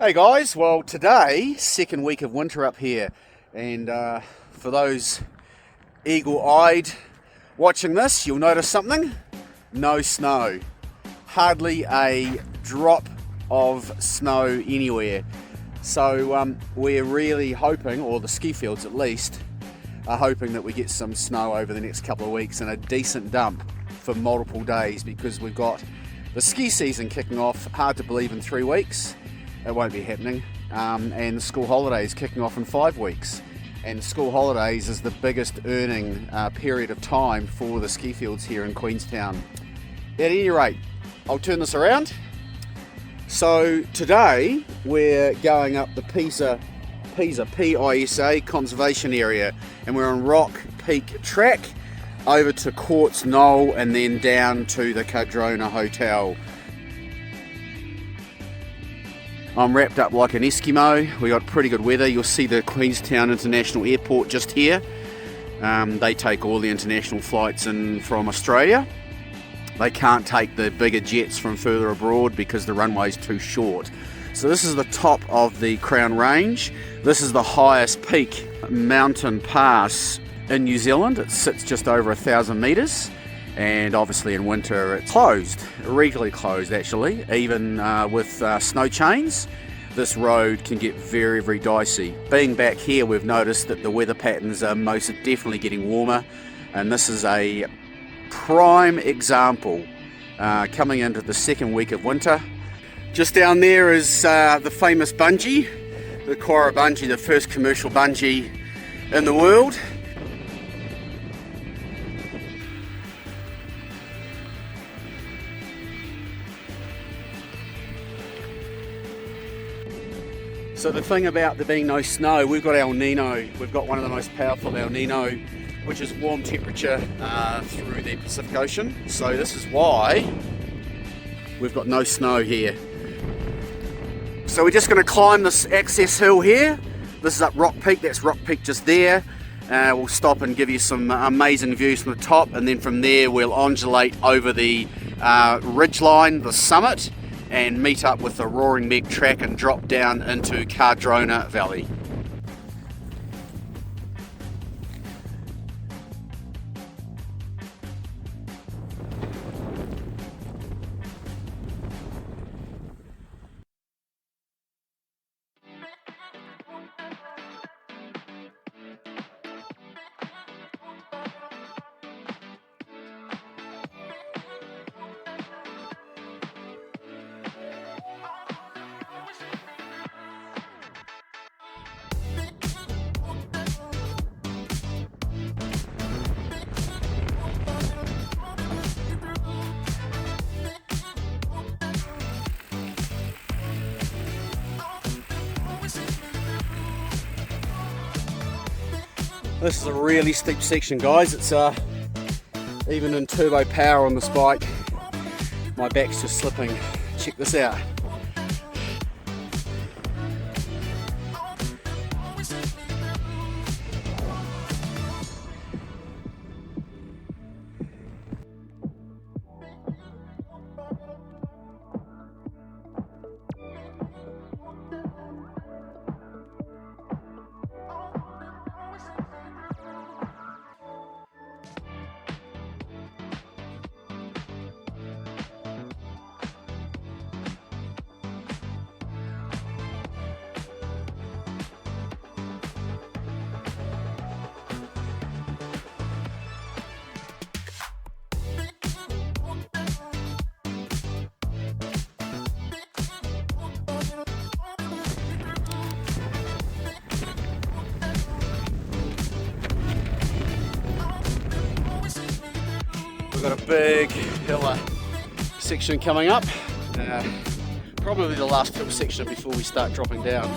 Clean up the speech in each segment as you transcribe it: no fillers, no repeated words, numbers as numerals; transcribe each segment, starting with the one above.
Hey guys, well today, second week of winter up here, and for those eagle-eyed watching this, you'll notice something. No snow. Hardly a drop of snow anywhere. So we're really hoping, or the ski fields at least, are hoping that we get some snow over the next couple of weeks and a decent dump for multiple days, because we've got the ski season kicking off, hard to believe, in 3 weeks. It won't be happening, and school holidays kicking off in 5 weeks, and school holidays is the biggest earning period of time for the ski fields here in Queenstown. At any rate, I'll turn this around. So today we're going up the PISA Conservation area, and we're on Rock Peak Track over to Quartz Knoll and then down to the Cardrona Hotel. I'm wrapped up like an Eskimo. We got pretty good weather. You'll see the Queenstown International Airport just here. They take all the international flights in from Australia. They can't take the bigger jets from further abroad because the runway's too short. So this is the top of the Crown Range. This is the highest peak mountain pass in New Zealand. It sits just over 1,000 metres. And obviously in winter it's closed, regularly closed actually, even with snow chains. This road can get very, very dicey. Being back here, we've noticed that the weather patterns are most definitely getting warmer, and this is a prime example coming into the second week of winter. Just down there is the famous bungee, the Quora bungee, the first commercial bungee in the world. So the thing about there being no snow, we've got El Nino. We've got one of the most powerful El Nino, which is warm temperature through the Pacific Ocean. So this is why we've got no snow here. So we're just going to climb this access hill here. This is up Rock Peak. That's Rock Peak just there. We'll stop and give you some amazing views from the top, and then from there we'll undulate over the ridgeline, the summit, and meet up with the Roaring Meg track and drop down into Cardrona Valley. This is a really steep section, guys. It's even in turbo power on this bike, my back's just slipping. Check this out. We've got a big hill section coming up, probably the last hill section before we start dropping down.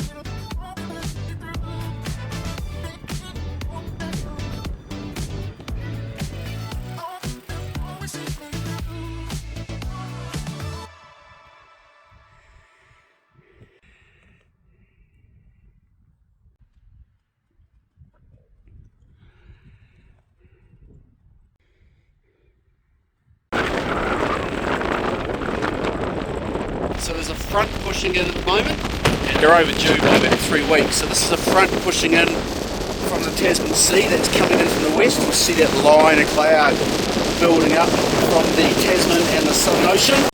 So there's a front pushing in at the moment. and they're overdue by about 3 weeks. So this is the front pushing in from the Tasman Sea that's coming in from the west. You'll see that line of cloud building up from the Tasman and the Southern Ocean.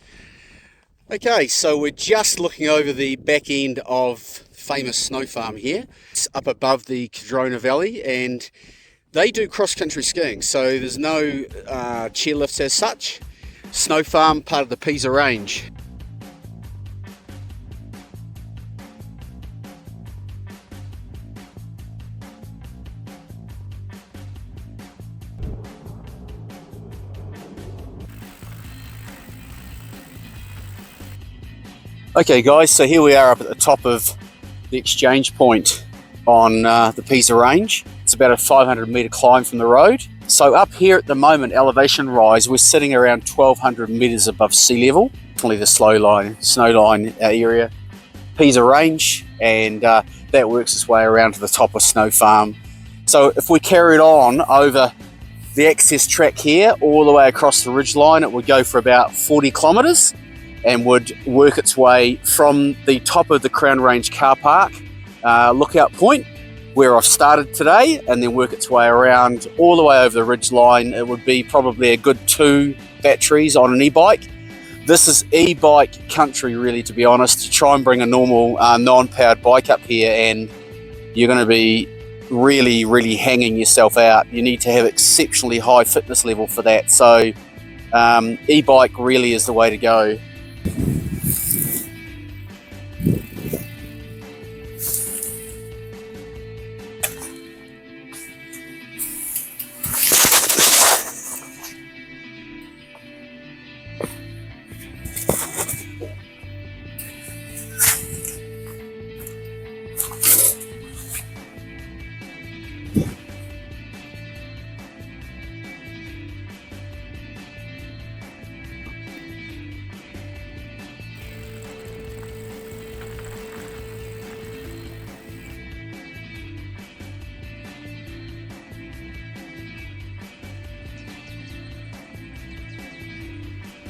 Okay, so we're just looking over the back end of famous snow farm here. It's up above the Cardrona Valley, and they do cross-country skiing, so there's no chairlifts as such. Snow farm, part of the PISA range. Okay guys, so here we are up at the top of the exchange point on the PISA range. It's about a 500 metre climb from the road. So up here at the moment, elevation rise, we're sitting around 1200 metres above sea level. Definitely the snow line area, PISA range, and that works its way around to the top of Snow Farm. So if we carried on over the access track here, all the way across the ridgeline, it would go for about 40 kilometres and would work its way from the top of the Crown Range car park lookout point, where I've started today, and then work its way around all the way over the ridge line. It would be probably a good 2 batteries on an e-bike. This is e-bike country, really, to be honest. To try and bring a normal non-powered bike up here, and you're going to be really hanging yourself out. You need to have exceptionally high fitness level for that. So e-bike really is the way to go.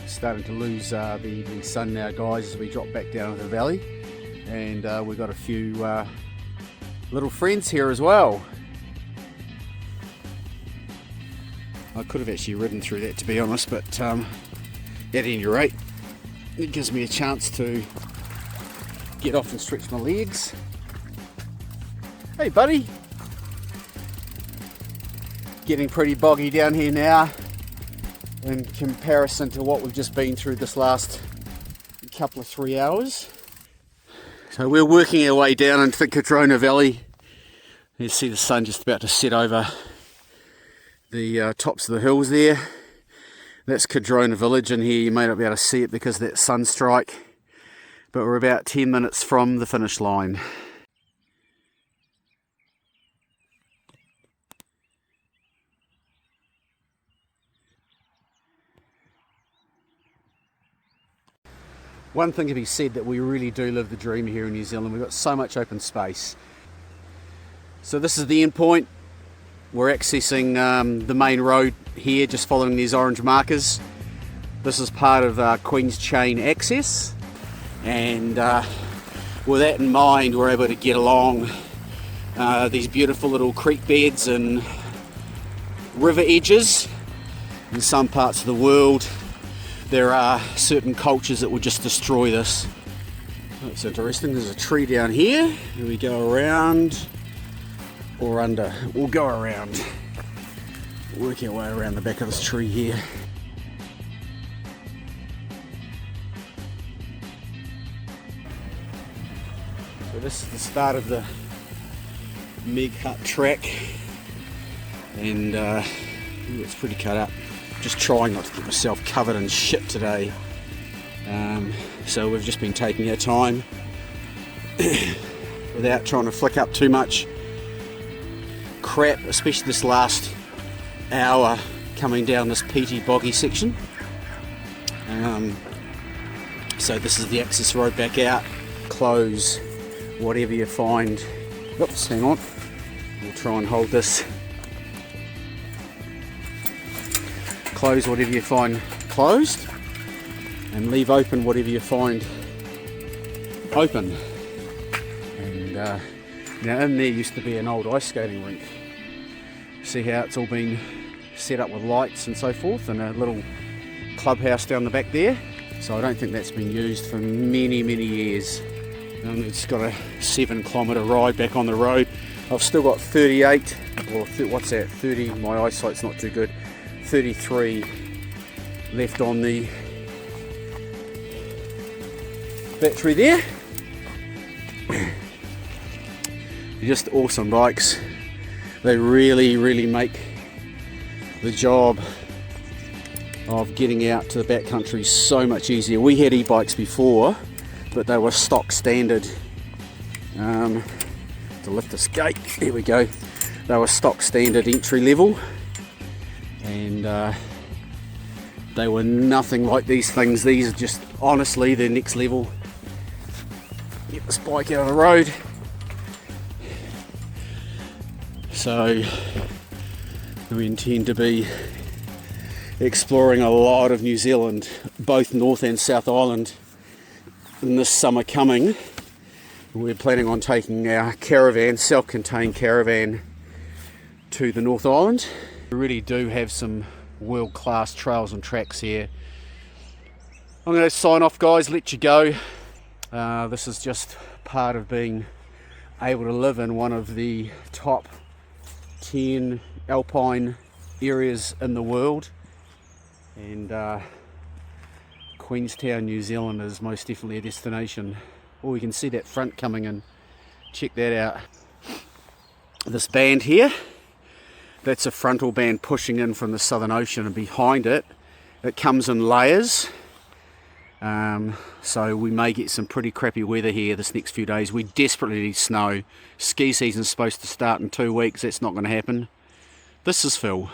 Starting to lose the evening sun now, guys, as we drop back down into the valley, and we've got a few little friends here as well. I could have actually ridden through that, to be honest, but at any rate, it gives me a chance to get off and stretch my legs. Hey buddy, getting pretty boggy down here now in comparison to what we've just been through this last couple of 3 hours. So we're working our way down into the Cardrona Valley. You see the sun just about to set over the tops of the hills there. That's Cardrona Village in here. You may not be able to see it because of that sun strike, but we're about 10 minutes from the finish line. One thing to be said, that we really do live the dream here in New Zealand. We've got so much open space. So this is the end point. We're accessing the main road here, just following these orange markers. This is part of Queen's Chain access, and with that in mind, we're able to get along these beautiful little creek beds and river edges. In some parts of the world, there are certain cultures that would just destroy this. That's interesting. There's a tree down here. Here we go around or under. We'll go around. Work our way around the back of this tree here. So this is the start of the Meg Hut track, and it's pretty cut up. Just trying not to get myself covered in shit today. So we've just been taking our time without trying to flick up too much crap, especially this last hour coming down this peaty boggy section. So this is the access road back out. Close whatever you find. Oops, hang on. We'll try and hold this. Close whatever you find closed, and leave open whatever you find open. And now in there used to be an old ice skating rink. See how it's all been set up with lights and so forth, and a little clubhouse down the back there. So I don't think that's been used for many years. It's got a 7-kilometre ride back on the road. I've still got 38, or what's that, 30, my eyesight's not too good, 33 left on the battery there. They're just awesome bikes. They really make the job of getting out to the backcountry so much easier. We had e-bikes before, but they were stock standard. To lift this gate, here we go. They were stock standard entry level, and they were nothing like these things. These are just, honestly, they're next level. Get this bike out of the road. So we intend to be exploring a lot of New Zealand, both North and South Island, in this summer coming. We're planning on taking our caravan, self-contained caravan, to the North Island. We really do have some world-class trails and tracks here. I'm going to sign off, guys, let you go. This is just part of being able to live in one of the top 10 alpine areas in the world, and Queenstown, New Zealand is most definitely a destination. Oh, you can see that front coming in. Check that out. This band here, that's a frontal band pushing in from the Southern Ocean, and behind it, it comes in layers. So we may get some pretty crappy weather here this next few days. We desperately need snow. Ski season's supposed to start in 2 weeks. That's not going to happen. This is Phil.